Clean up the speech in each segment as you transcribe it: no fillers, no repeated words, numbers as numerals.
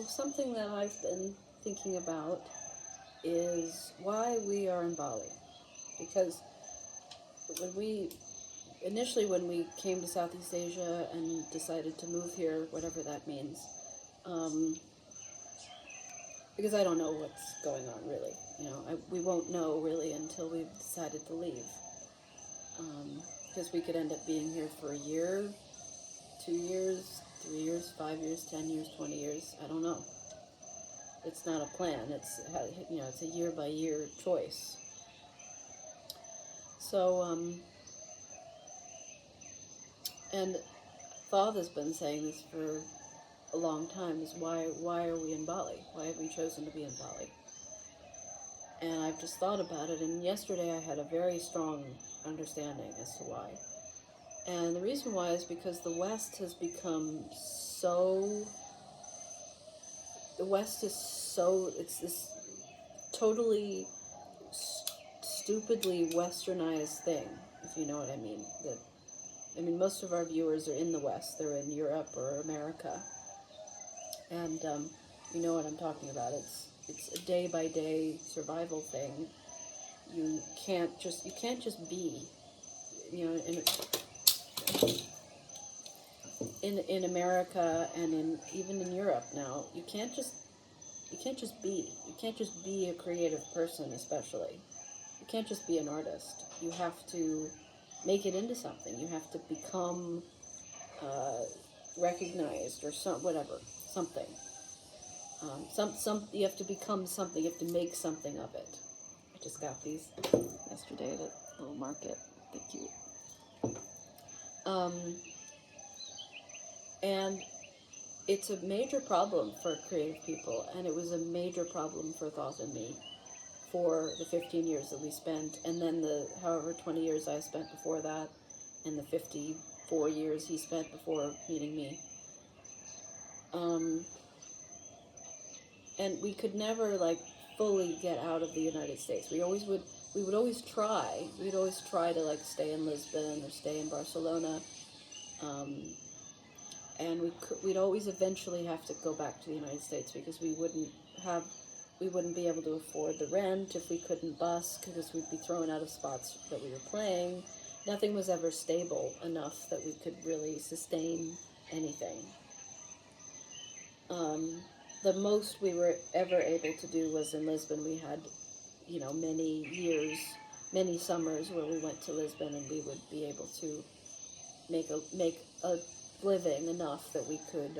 something that I've been thinking about is why we are in Bali. Because when we came to Southeast Asia and decided to move here, whatever that means, because I don't know what's going on really. We won't know really until we've decided to leave. Because we could end up being here for a year, 2 years, 3 years, 5 years, 10 years, 20 years. I don't know. It's not a plan. It's a year by year choice. So and Thoth has been saying this for a long time: is why are we in Bali? Why have we chosen to be in Bali? And I've just thought about it. And yesterday I had a very strong understanding as to why. And the reason why is because the West has become so... The West is so... It's this totally stupidly westernized thing, if you know what I mean. Most of our viewers are in the West. They're in Europe or America. And you know what I'm talking about. It's a day-by-day survival thing. You can't just be, in America and even in Europe now. You can't just be. You can't just be a creative person, especially. You can't just be an artist. You have to make it into something. You have to become recognized or something. You have to become something. You have to make something of it. I just got these yesterday at a little market. They're cute. And it's a major problem for creative people, and it was a major problem for Thoth and me for the 15 years that we spent, and then the however 20 years I spent before that, and the 54 years he spent before meeting me. And we could never fully get out of the United States. We'd always try to stay in Lisbon or stay in Barcelona. And we'd always eventually have to go back to the United States because we wouldn't be able to afford the rent if we couldn't busk, because we'd be thrown out of spots that we were playing. Nothing was ever stable enough that we could really sustain anything. The most we were ever able to do was in Lisbon. We had, many summers where we went to Lisbon, and we would be able to make a living enough that we could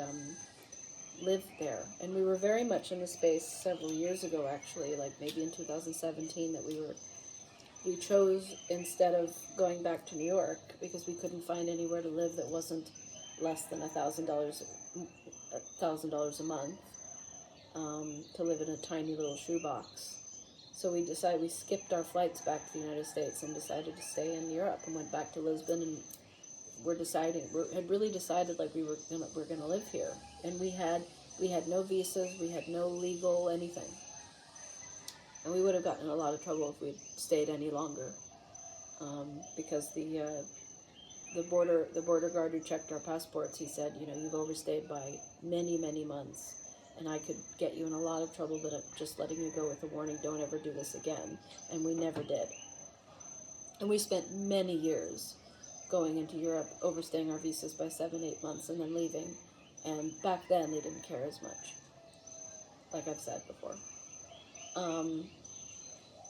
live there. And we were very much in the space several years ago, actually, maybe in 2017, that we chose, instead of going back to New York, because we couldn't find anywhere to live that wasn't less than $1,000 a month, to live in a tiny little shoebox. So we skipped our flights back to the United States and decided to stay in Europe, and went back to Lisbon, and had really decided we're gonna live here. And we had no visas, we had no legal anything. And we would have gotten in a lot of trouble if we'd stayed any longer, because the border guard who checked our passports, he said, you've overstayed by many, many months, and I could get you in a lot of trouble, but I'm just letting you go with a warning, don't ever do this again. And we never did. And we spent many years going into Europe, overstaying our visas by 7-8 months, and then leaving. And back then, they didn't care as much, like I've said before.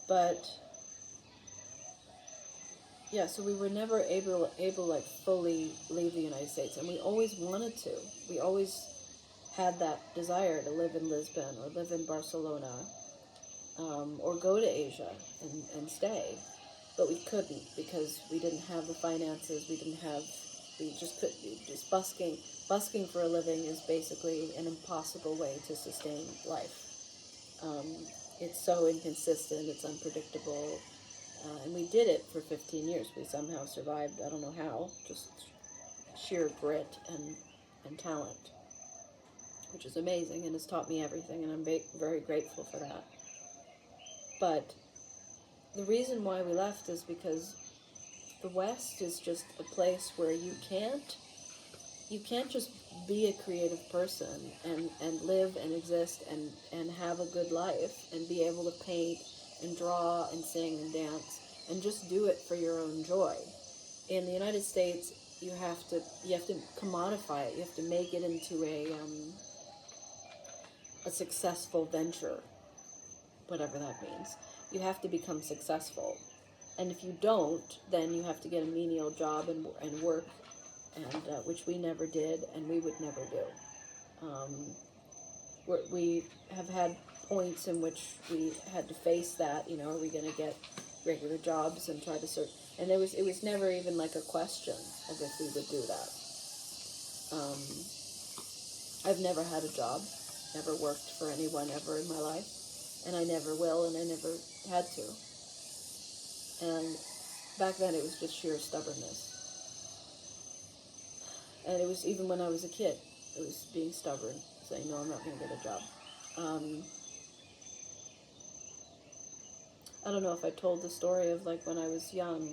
But yeah, so we were never able fully leave the United States, and we always wanted to. We always had that desire to live in Lisbon or live in Barcelona, or go to Asia and stay. But we couldn't, because we didn't have the finances. Just busking for a living is basically an impossible way to sustain life. It's so inconsistent, it's unpredictable, and we did it for 15 years. We somehow survived. I don't know how, just sheer grit and talent, which is amazing, and has taught me everything, and I'm very grateful for that. But the reason why we left is because the West is just a place where you you can't just be a creative person and live and exist and have a good life and be able to paint and draw and sing and dance and just do it for your own joy. In the United States, you have to commodify it. You have to make it into a successful venture, whatever that means. You have to become successful. And if you don't, then you have to get a menial job and work, and which we never did, and we would never do. We have had points in which we had to face that. Are we going to get regular jobs and try to search? And it was never even like a question of if we would do that. I've never had a job, never worked for anyone ever in my life, and I never will, and I never had to. And back then it was just sheer stubbornness. And it was even when I was a kid, it was being stubborn, saying, no, I'm not going to get a job. I don't know if I told the story of like when I was young,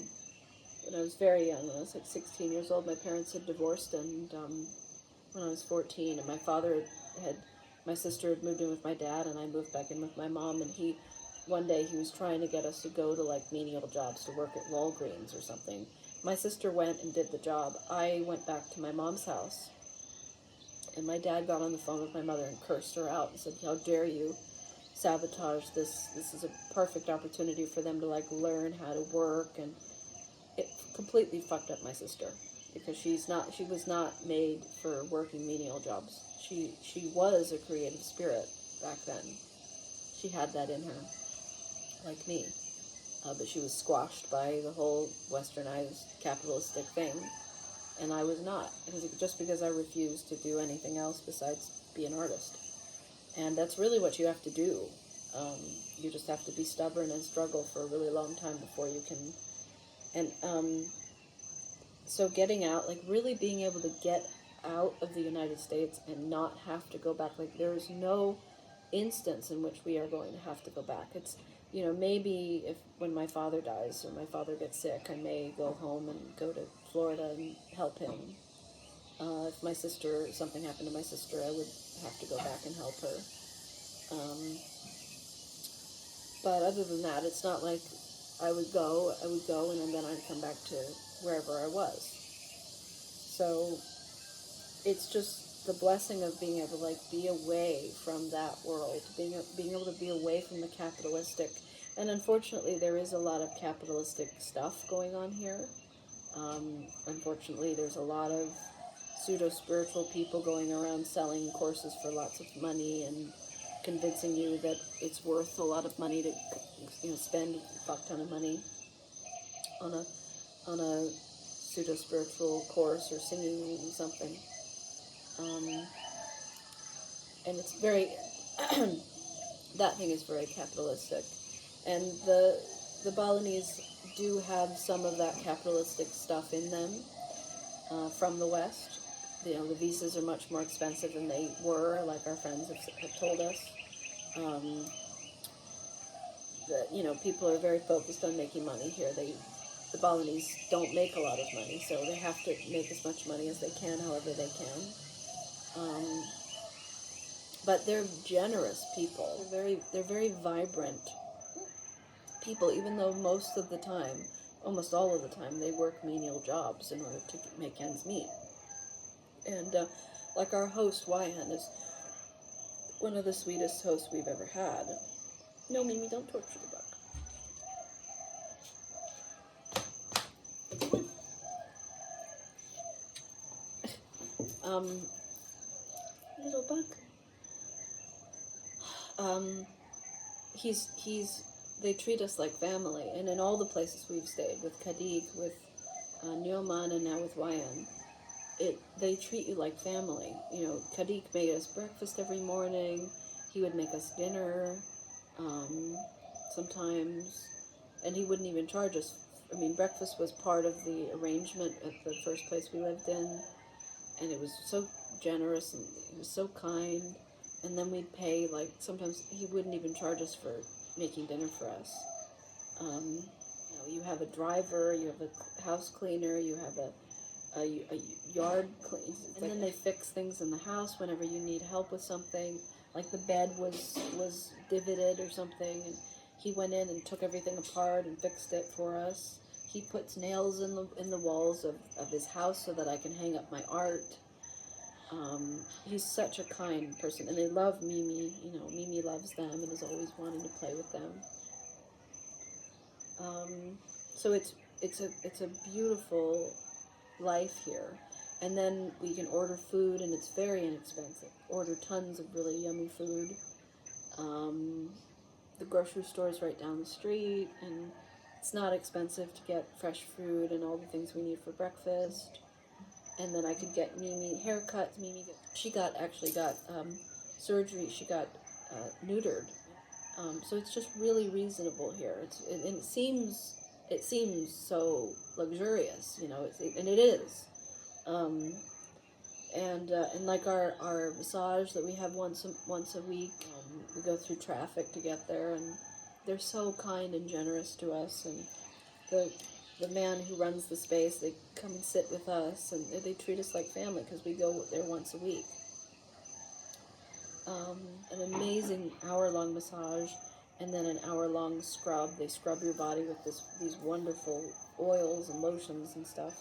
when I was very young, when I was like 16 years old, my parents had divorced, and when I was 14, and my sister had moved in with my dad, and I moved back in with my mom, and one day he was trying to get us to go to like menial jobs, to work at Walgreens or something. My sister went and did the job. I went back to my mom's house, and my dad got on the phone with my mother and cursed her out and said, how dare you sabotage this? This is a perfect opportunity for them to like learn how to work. And it completely fucked up my sister, because she was not made for working menial jobs. She was a creative spirit back then. She had that in her, like me. But she was squashed by the whole westernized capitalistic thing, and I was not, just because I refused to do anything else besides be an artist. And that's really what you have to do. You just have to be stubborn and struggle for a really long time before you can. And so getting out, like really being able to get out of the United States and not have to go back, like there is no instance in which we are going to have to go back. It's, maybe when my father dies or my father gets sick, I may go home and go to Florida and help him. If something happened to my sister, I would have to go back and help her. But other than that, it's not like I would go and then I'd come back to wherever I was. So it's just the blessing of being able to like be away from that world, being able to be away from the capitalistic. And unfortunately, there is a lot of capitalistic stuff going on here. Unfortunately, there's a lot of sudo-spiritual people going around selling courses for lots of money and convincing you that it's worth a lot of money to spend a fuck ton of money on a pseudo-spiritual course or singing something. And it's very that thing is very capitalistic, and the Balinese do have some of that capitalistic stuff in them from the West. The visas are much more expensive than they were, like our friends have told us. People are very focused on making money here. The Balinese don't make a lot of money, so they have to make as much money as they can, however they can. But they're generous people. They're very vibrant people, even though most of the time, almost all of the time, they work menial jobs in order to make ends meet. And like our host, Wyan, is one of the sweetest hosts we've ever had. No, Mimi, don't torture the bug. Little bug. They treat us like family, and in all the places we've stayed, with Kadik, with Nyoman, and now with Wyan, they treat you like family. Kadik made us breakfast every morning. He would make us dinner, sometimes, and he wouldn't even charge us. Breakfast was part of the arrangement at the first place we lived in, and it was so generous, and he was so kind. And then we'd pay, sometimes he wouldn't even charge us for making dinner for us. You have a driver, you have a house cleaner, you have a yard clean, and then they fix things in the house whenever you need help with something. Like the bed was divoted or something, and he went in and took everything apart and fixed it for us. He puts nails in the walls of his house so that I can hang up my art. He's such a kind person, and they love Mimi. You know, Mimi loves them and is always wanting to play with them. So it's a beautiful life here. And then we can order food, and it's very inexpensive. Order tons of really yummy food. The grocery store is right down the street, and it's not expensive to get fresh food and all the things we need for breakfast. And then I could get Mimi haircuts. She actually got surgery. She got neutered. So it's just really reasonable here. And it seems so luxurious, you know. And it is. And like our massage that we have once a week, we go through traffic to get there, and they're so kind and generous to us. And the man who runs the space, they come and sit with us, and they treat us like family because we go there once a week. An amazing hour-long massage, and then an hour-long scrub. They scrub your body with these wonderful oils and lotions and stuff.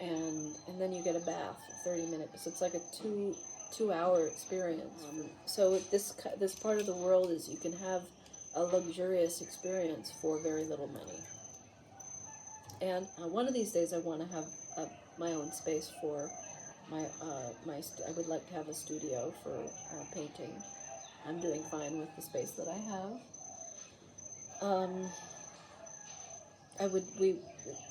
And then you get a bath, 30 minutes. So it's like a two-hour experience. So this part of the world is you can have a luxurious experience for very little money. And one of these days I want to have my own space for I would like to have a studio for painting. I'm doing fine with the space that I have.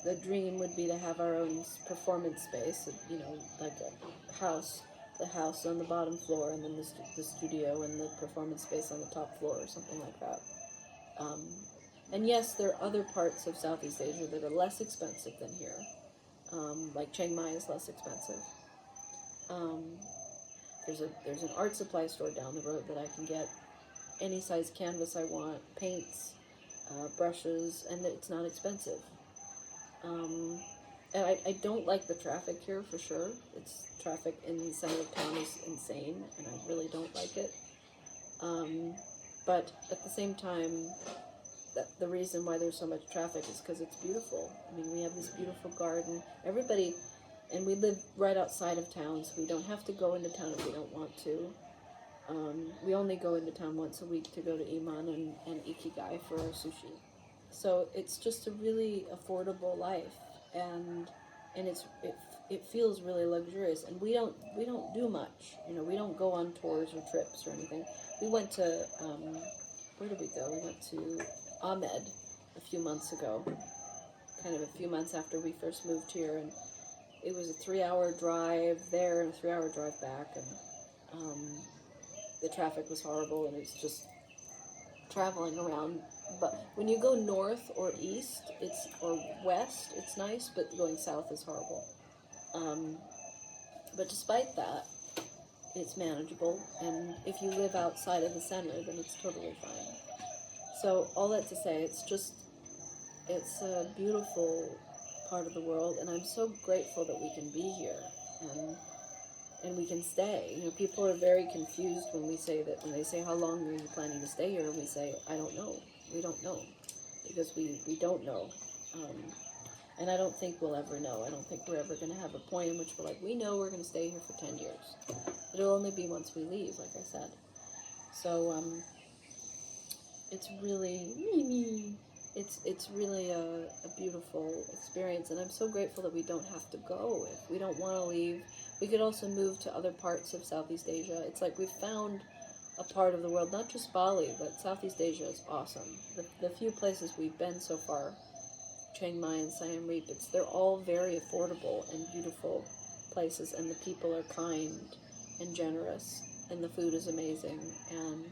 The dream would be to have our own performance space, you know, like a house, the house on the bottom floor, and then the studio and the performance space on the top floor, or something like that. And yes, there are other parts of Southeast Asia that are less expensive than here. Like Chiang Mai is less expensive. There's an art supply store down the road that I can get any size canvas I want, paints, brushes, and it's not expensive. And I don't like the traffic here for sure. Traffic in the center of town is insane, and I really don't like it. But at the same time, the reason why there's so much traffic is because it's beautiful. I mean, we have this beautiful garden. And we live right outside of town, so we don't have to go into town if we don't want to. We only go into town once a week to go to Iman and Ikigai for our sushi. So it's just a really affordable life, and it feels really luxurious. And we don't do much. You know, we don't go on tours or trips or anything. We went to where did we go? We went to Amed a few months ago, kind of a few months after we first moved here, and it was a 3-hour drive there and a 3-hour drive back, and the traffic was horrible, and it's just traveling around. But when you go north or east, or west, it's nice, but going south is horrible. But despite that, it's manageable, and if you live outside of the center, then it's totally fine. So all that to say, it's a beautiful part of the world, and I'm so grateful that we can be here and we can stay. You know, people are very confused when they say how long are you planning to stay here, and we say I don't know. We don't know, because we don't know, and I don't think we'll ever know. I don't think we're ever going to have a point in which we're like, we know we're going to stay here for 10 years. It'll only be once we leave, like I said. So it's really it's really a beautiful experience, and I'm so grateful that we don't have to go. If we don't want to leave, we could also move to other parts of Southeast Asia. It's like we've found a part of the world, not just Bali, but Southeast Asia is awesome. The few places we've been so far, Chiang Mai and Siam Reap, they're all very affordable and beautiful places, and the people are kind and generous, and the food is amazing, and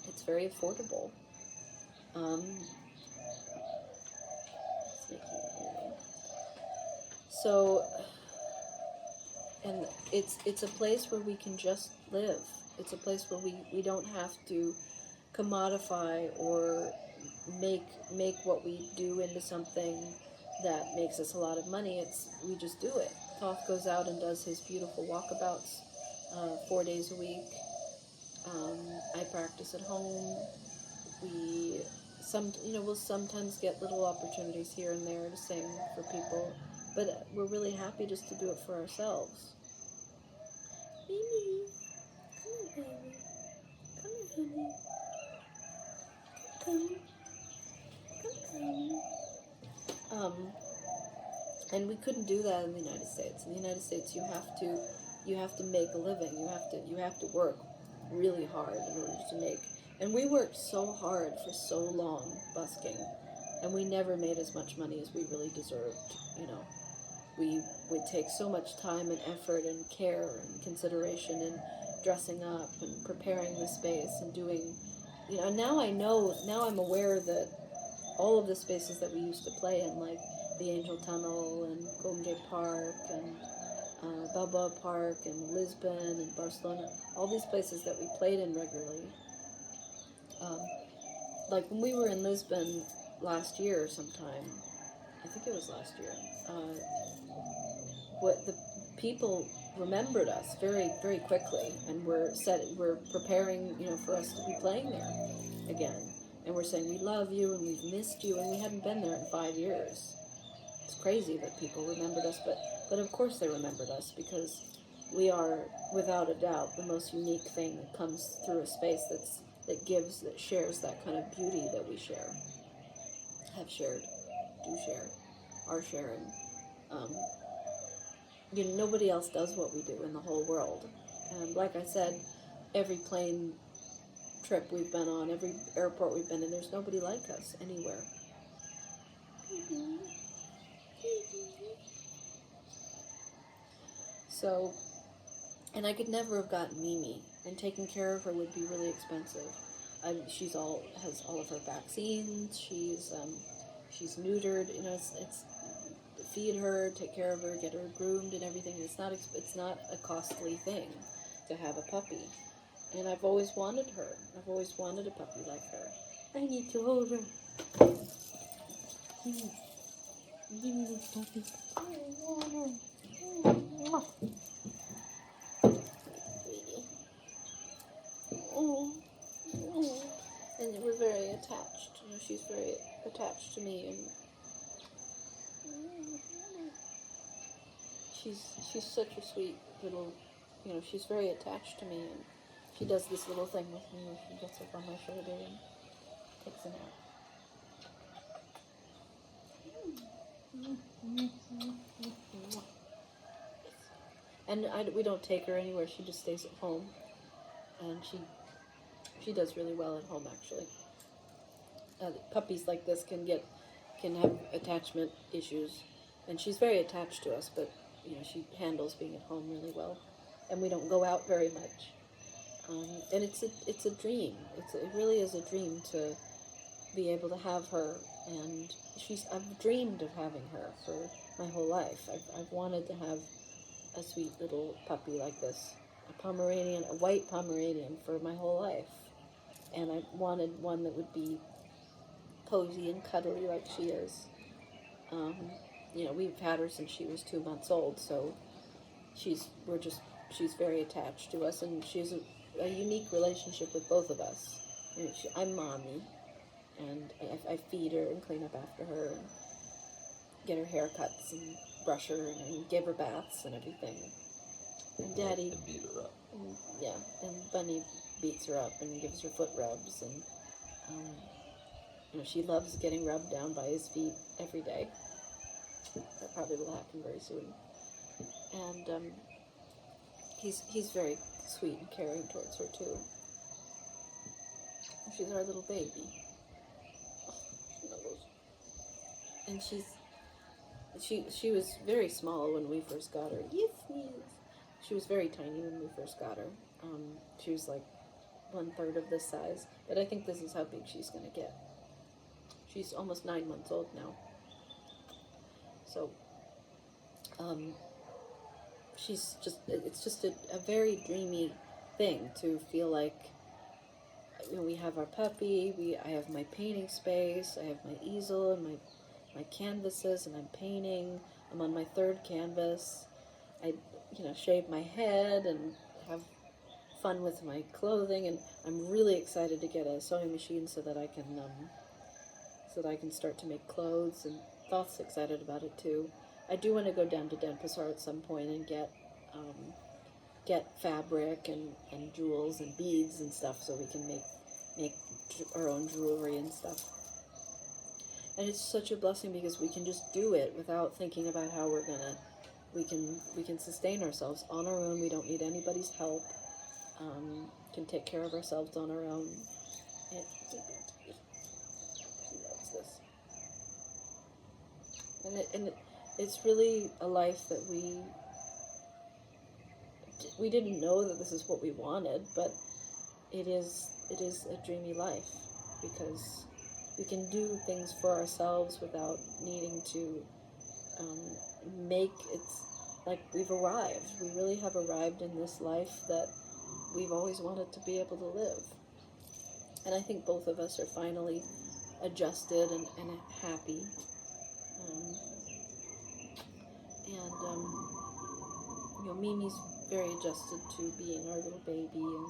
it's very affordable. So, and it's a place where we can just live. It's a place where we don't have to commodify or make what we do into something that makes us a lot of money. We just do it. Toth goes out and does his beautiful walkabouts 4 days a week. I practice at home. We'll sometimes get little opportunities here and there to sing for people, but we're really happy just to do it for ourselves. Mimi, come here, baby. Come here, honey. Come. And we couldn't do that in the United States. In the United States, you have to make a living. You have to work really hard in order to make. And we worked so hard for so long busking, and we never made as much money as we really deserved. We would take so much time and effort and care and consideration in dressing up and preparing the space and doing. Now I'm aware that all of the spaces that we used to play in, like the Angel Tunnel and Golden Gate Park and Balboa Park and Lisbon and Barcelona, all these places that we played in regularly. Like when we were in Lisbon last year sometime, I think it was last year, what the people remembered us very, very quickly, and we're preparing, for us to be playing there again. And we're saying we love you and we've missed you, and we hadn't been there in 5 years. It's crazy that people remembered us, but of course they remembered us, because we are, without a doubt, the most unique thing that comes through a space that shares that kind of beauty that we share, have shared, do share, are sharing. Nobody else does what we do in the whole world. And like I said, every plane trip we've been on, every airport we've been in, there's nobody like us anywhere. So, and I could never have gotten Mimi, and taking care of her would be really expensive. She has all of her vaccines. She's neutered. It's feed her, take care of her, get her groomed and everything. It's not a costly thing to have a puppy. And I've always wanted her. I've always wanted a puppy like her. I need to hold her. Give me this puppy. I want her. Sweetie. And we're very attached. She's very attached to me, and she's such a sweet little. She's very attached to me, and she does this little thing with me where she gets up on my shoulder and takes a nap. And we don't take her anywhere. She just stays at home, and she does really well at home, actually. Puppies like this can have attachment issues, and she's very attached to us, but she handles being at home really well, and we don't go out very much. And it's a dream. It really is a dream to be able to have her, and I've dreamed of having her for my whole life. I've wanted to have a sweet little puppy like this, a white Pomeranian, for my whole life, and I wanted one that would be cozy and cuddly like she is. We've had her since she was 2 months old, so she's very attached to us, and she has a unique relationship with both of us. I'm mommy, and I feed her and clean up after her, and get her haircuts and brush her and give her baths and everything. And Daddy and beat her up. And Bunny beats her up and gives her foot rubs, and she loves getting rubbed down by his feet every day. That probably will happen very soon. And he's very sweet and caring towards her too. She's our little baby. And she was very small when we first got her. Yes. She was very tiny when we first got her. She was like 1/3 of this size, but I think this is how big she's going to get. She's almost 9 months old now. So, it's just a very dreamy thing to feel like, we have our puppy, I have my painting space, I have my easel and my my canvases and I'm painting. I'm on my third canvas. I, shave my head and have fun with my clothing, and I'm really excited to get a sewing machine so that I can start to make clothes, and Thoth's excited about it too. I do want to go down to Denpasar at some point and get fabric and jewels and beads and stuff so we can make our own jewelry and stuff. And it's such a blessing because we can just do it without thinking about how we can sustain ourselves on our own. We don't need anybody's help. Can take care of ourselves on our own. And she loves this. And it's really a life that we didn't know that this is what we wanted, but it is a dreamy life because we can do things for ourselves without needing to it's like we've arrived. We really have arrived in this life that we've always wanted to be able to live. And I think both of us are finally adjusted and happy. Mimi's very adjusted to being our little baby and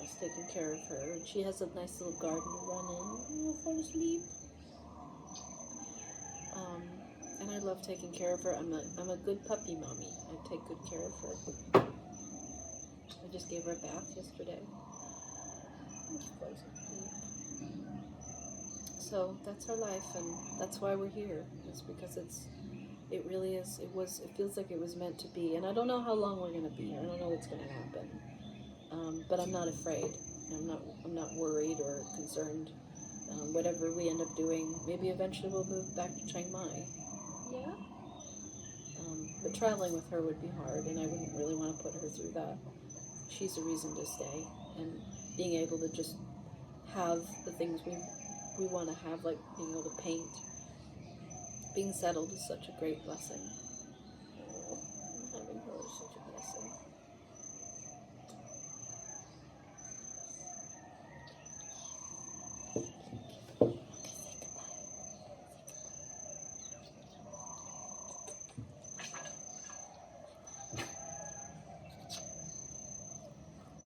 us taking care of her. And she has a nice little garden to run in. I'll fall asleep. And I love taking care of her. I'm a good puppy mommy. I take good care of her. I just gave her a bath yesterday. So that's our life, and that's why we're here. It's because it really is. It feels like it was meant to be. And I don't know how long we're going to be here. I don't know what's going to happen. But I'm not afraid. I'm not worried or concerned. Whatever we end up doing, maybe eventually we'll move back to Chiang Mai. Yeah. But traveling with her would be hard, and I wouldn't really want to put her through that. She's a reason to stay, and being able to just have the things we want to have, like being able to paint, being settled is such a great blessing.